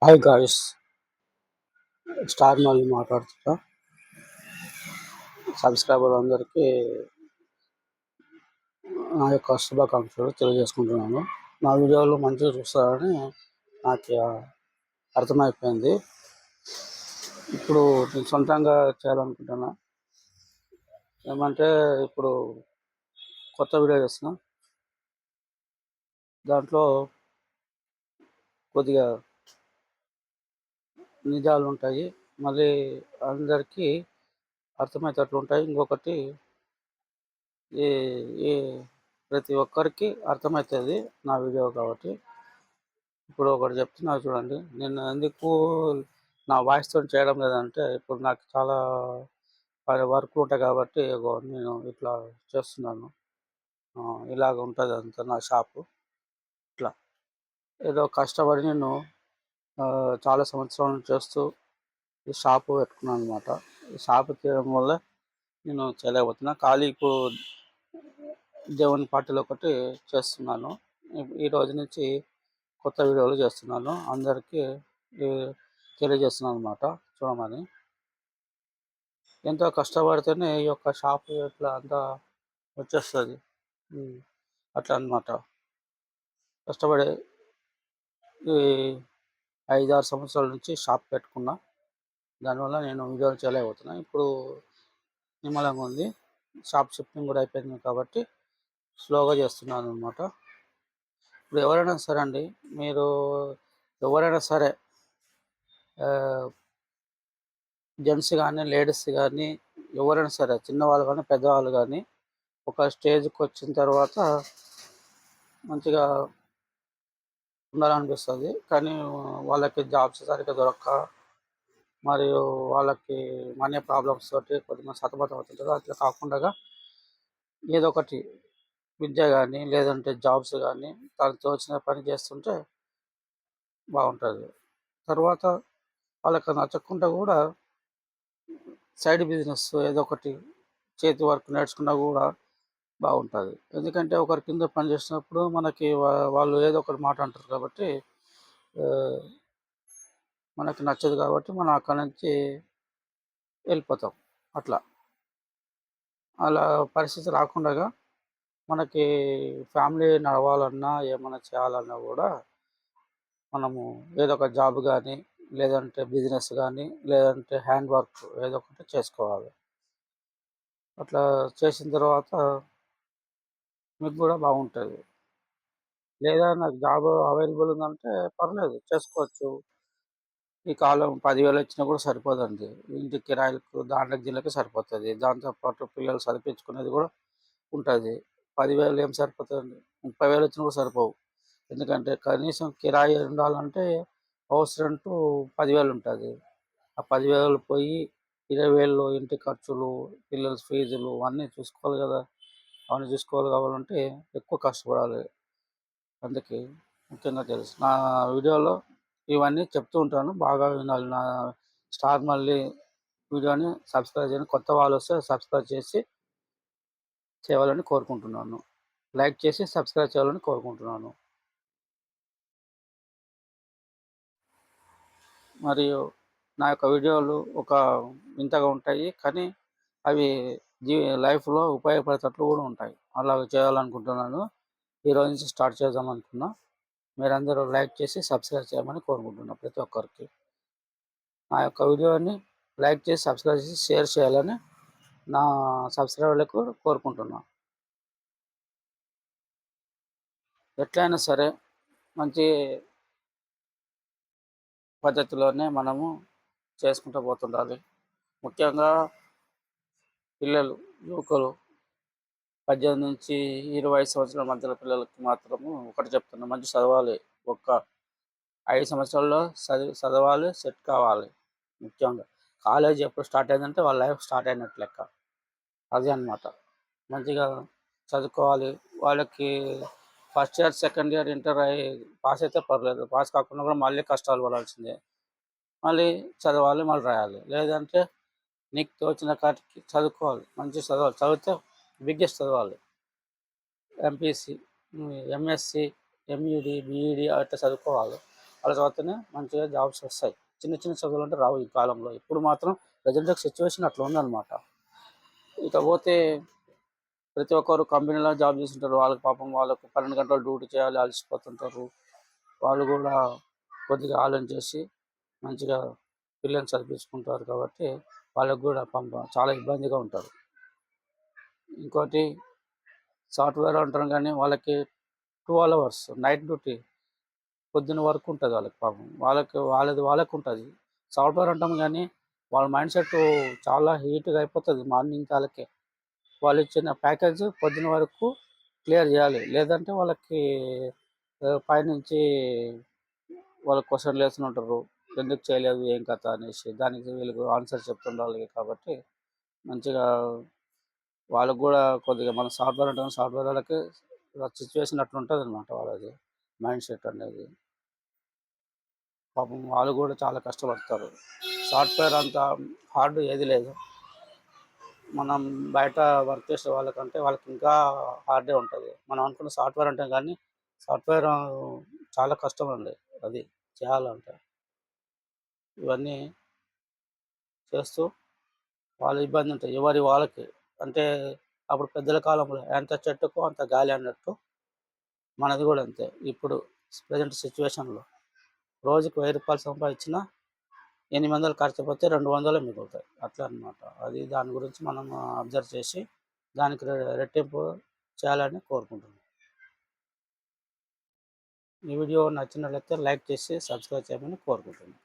Hi guys, star మళ్ళీ మాట్లాడుతున్నా. Subscriber అందరికీ నా యొక్క శుభాకాంక్షలు తెలియజేసుకుంటున్నాను. నా వీడియోలు మంచిగా చూస్తారని నాకు అర్థమైపోయింది. ఇప్పుడు నేను సొంతంగా చేయాలనుకుంటున్నా. ఏమంటే ఇప్పుడు కొత్త వీడియో చేస్తున్నా. దాంట్లో కొద్దిగా నిజాలు ఉంటాయి, మళ్ళీ అందరికీ అర్థమయ్యేటట్లు ఉంటాయి. ఇంకొకటి ఈ ఈ ప్రతి ఒక్కరికి అర్థమవుతుంది నా వీడియో కాబట్టి. ఇప్పుడు ఒకటి చెప్తున్నా చూడండి. నేను ఎందుకు నా వాయిస్తో చేయడం లేదంటే, ఇప్పుడు నాకు చాలా వర్క్ ఉంటాయి కాబట్టి నేను ఇట్లా చేస్తున్నాను. ఇలాగ ఉంటుంది అంతా నా షాపు. ఇట్లా ఏదో కష్టపడి నేను చాలా సంవత్సరాల నుంచి చేస్తూ ఈ షాపు పెట్టుకున్నాను అనమాట. ఈ షాపు చేయడం వల్ల నేను చేయలేకపోతున్నా. ఖాళీ ఇప్పుడు దేవుని పాటలు ఒకటి చేస్తున్నాను. ఈ రోజు నుంచి కొత్త వీడియోలు చేస్తున్నాను, అందరికీ తెలియజేస్తున్నాను అనమాట చూడమని. ఎంతో కష్టపడితేనే ఈ యొక్క షాపు ఇట్లా అంతా వచ్చేస్తుంది. అట్లా అనమాట. కష్టపడి ఈ 5-6 సంవత్సరాల నుంచి షాప్ పెట్టుకున్నా. దానివల్ల నేను వీడియోలు చేయలేకపోతున్నా. ఇప్పుడు నిమ్మలంగా ఉంది. షాప్ షిఫ్టింగ్ కూడా అయిపోయింది కాబట్టి స్లోగా చేస్తున్నాను అనమాట. ఇప్పుడు ఎవరైనా సరే అండి, మీరు ఎవరైనా సరే జెంట్స్ కానీ లేడీస్ కానీ ఎవరైనా సరే, చిన్నవాళ్ళు కానీ పెద్దవాళ్ళు కానీ ఒక స్టేజ్కి వచ్చిన తర్వాత మంచిగా ఉండాలనిపిస్తుంది. కానీ వాళ్ళకి జాబ్స్ సరిగ్గా దొరక్క, మరియు వాళ్ళకి మనీ ప్రాబ్లమ్స్ తోటి కొద్దిగా సతమతం అవుతుంటారు. అట్లా కాకుండా ఏదో ఒకటి విద్య కానీ లేదంటే జాబ్స్ కానీ తనకు తోచిన పని చేస్తుంటే బాగుంటుంది. తర్వాత వాళ్ళకి నచ్చకుండా కూడా సైడ్ బిజినెస్ ఏదో ఒకటి చేతి వర్క్ నేర్చుకున్నా కూడా బాగుంటుంది. ఎందుకంటే ఒకరి కింద పని చేసినప్పుడు మనకి వాళ్ళు ఏదో ఒకటి మాట అంటారు కాబట్టి మనకి నచ్చదు కాబట్టి మనం అక్కడి నుంచి వెళ్ళిపోతాం. అలా పరిస్థితి రాకుండా మనకి ఫ్యామిలీ నడవాలన్నా ఏమైనా చేయాలన్నా కూడా మనము ఏదో ఒక జాబ్ కానీ లేదంటే బిజినెస్ కానీ లేదంటే హ్యాండ్ వర్క్ ఏదో ఒకటి చేసుకోవాలి. అట్లా చేసిన తర్వాత మీకు కూడా బాగుంటుంది. లేదా నాకు జాబ్ అవైలబుల్ ఉందంటే పర్లేదు, చేసుకోవచ్చు. ఈ కాలం 10,000 వచ్చినా కూడా సరిపోదండి. ఇంటి కిరాయిలకు దాంట్లోకి దీనికి సరిపోతుంది. దాంతోపాటు పిల్లలు చదివించుకునేది కూడా ఉంటుంది. 10,000 ఏం సరిపోతుంది? 30,000 వచ్చినా కూడా సరిపోవు. ఎందుకంటే కనీసం కిరాయి ఉండాలంటే హౌస్ రెంట్ 10,000 ఉంటుంది. ఆ 10,000 పోయి 20,000 ఇంటి ఖర్చులు, పిల్లల ఫీజులు అన్నీ చూసుకోవాలి కదా. అవన్నీ చూసుకోవాలి కావాలంటే ఎక్కువ కష్టపడాలి. అందుకే ముఖ్యంగా తెలుసు నా వీడియోలో ఇవన్నీ చెప్తూ ఉంటాను, బాగా వినాలి. నా స్టార్ మళ్ళీ వీడియోని సబ్స్క్రైబ్ చేయండి. కొత్త వాళ్ళు వస్తే సబ్స్క్రైబ్ చేసి చేయాలని కోరుకుంటున్నాను. లైక్ చేసి సబ్స్క్రైబ్ చేయాలని కోరుకుంటున్నాను. మరియు నా యొక్క వీడియోలు ఒక వింతగా ఉంటాయి, కానీ అవి లైఫ్లో ఉపయోగపడేటట్లు కూడా ఉంటాయి. అలా చేయాలనుకుంటున్నాను. ఈరోజు నుంచి స్టార్ట్ చేద్దాం అనుకున్నా. మీరందరూ లైక్ చేసి సబ్స్క్రైబ్ చేయమని కోరుకుంటున్నాను. ప్రతి ఒక్కరికి నా యొక్క వీడియోని లైక్ చేసి సబ్స్క్రైబ్ చేసి షేర్ చేయాలని నా సబ్స్క్రైబర్లకు కోరుకుంటున్నాను. ఎట్లయినా సరే మంచి పద్ధతిలోనే మనము చేసుకుంటూ పోతుండాలి. ముఖ్యంగా పిల్లలు, యువకులు 18 నుంచి 20 సంవత్సరాల మధ్యలో పిల్లలకి మాత్రము ఒకటి చెప్తున్నా, మంచి చదవాలి. ఒక్క 5 సంవత్సరాల్లో చదవాలి, సెట్ కావాలి. ముఖ్యంగా కాలేజ్ ఎప్పుడు స్టార్ట్ అయిందంటే వాళ్ళ లైఫ్ స్టార్ట్ అయినట్టు లెక్క. అదే అనమాట. మంచిగా చదువుకోవాలి. వాళ్ళకి first year, second year, inter అయ్యి పాస్ అయితే పర్లేదు. పాస్ కాకుండా కూడా మళ్ళీ కష్టాలు పడాల్సిందే. మళ్ళీ చదవాలి, మళ్ళీ రాయాలి. లేదంటే నీకు తోచిన కాటికి చదువుకోవాలి, మంచిగా చదవాలి. చదివితే బిగ్గెస్ట్ చదవాలి. ఎంపీసీ, ఎంఎస్సి, ఎంఈడి, బీఈడి అట్లా చదువుకోవాలి. వాళ్ళ చదివితేనే మంచిగా జాబ్స్ వస్తాయి. చిన్న చిన్న చదువులు అంటే రావు ఈ కాలంలో. ఇప్పుడు మాత్రం ప్రజెంట్ సిచ్యువేషన్ అట్లా ఉందన్నమాట. ఇకపోతే ప్రతి ఒక్కరు కంపెనీలో జాబ్ చేస్తుంటారు. వాళ్ళకి పాపం వాళ్ళకు 12 గంటలు డ్యూటీ చేయాలి, అలసిపోతుంటారు. వాళ్ళు కూడా కొద్దిగా ఆలోచించేసి మంచిగా పిల్లల్ని చదివించుకుంటారు కాబట్టి వాళ్ళకు కూడా చాలా ఇబ్బందిగా ఉంటుంది. ఇంకోటి సాఫ్ట్వేర్ అంటారు కానీ వాళ్ళకి 12 అవర్స్ నైట్ డ్యూటీ పొద్దున్న వరకు ఉంటుంది వాళ్ళకి పాపం. వాళ్ళకు ఉంటుంది. సాఫ్ట్వేర్ అంటాం కానీ వాళ్ళ మైండ్ సెట్ చాలా హీట్గా అయిపోతుంది మార్నింగ్ కాలకే. వాళ్ళు ఇచ్చిన ప్యాకేజ్ పొద్దున వరకు క్లియర్ చేయాలి. లేదంటే వాళ్ళకి పైనుంచి వాళ్ళకి క్వశ్చన్లు వేస్తుంటారు. ఎందుకు చేయలేదు ఏం కథ అనేసి. దానికి వీళ్ళకి ఆన్సర్ చెప్తుండాలి కాబట్టి మంచిగా వాళ్ళకు కూడా కొద్దిగా మన సాఫ్ట్వేర్ అంటే సాఫ్ట్వేర్ వాళ్ళకి సిచ్యువేషన్ అట్లా ఉంటుంది అనమాట. వాళ్ళది మైండ్ సెట్ అనేది పాపం వాళ్ళు కూడా చాలా కష్టపడతారు. సాఫ్ట్వేర్ అంత హార్డ్ ఏది లేదు. మనం బయట వర్క్ చేసే వాళ్ళకంటే వాళ్ళకి ఇంకా హార్డే ఉంటుంది. మనం అనుకున్న సాఫ్ట్వేర్ అంటే కానీ సాఫ్ట్వేర్ చాలా కష్టం అండి అది చేయాలంటే. ఇవన్నీ చేస్తూ వాళ్ళ ఇబ్బంది ఉంటుంది ఎవరి వాళ్ళకి. అంటే అప్పుడు పెద్దల కాలంలో ఎంత చెట్టుకు అంత గాలి అన్నట్టు మనది కూడా అంతే. ఇప్పుడు ప్రజెంట్ సిచ్యువేషన్లో రోజుకు 1000 రూపాయలు సంపాదించినా 800 ఖర్చు పోతే 200 మిగులుతాయి. అట్లా అనమాట. అది దాని గురించి మనం అబ్జర్వ్ చేసి దానికి రెట్టింపు చేయాలని కోరుకుంటున్నాను. ఈ వీడియో నచ్చినట్లయితే లైక్ చేసి సబ్స్క్రైబ్ చేయమని కోరుకుంటున్నాను.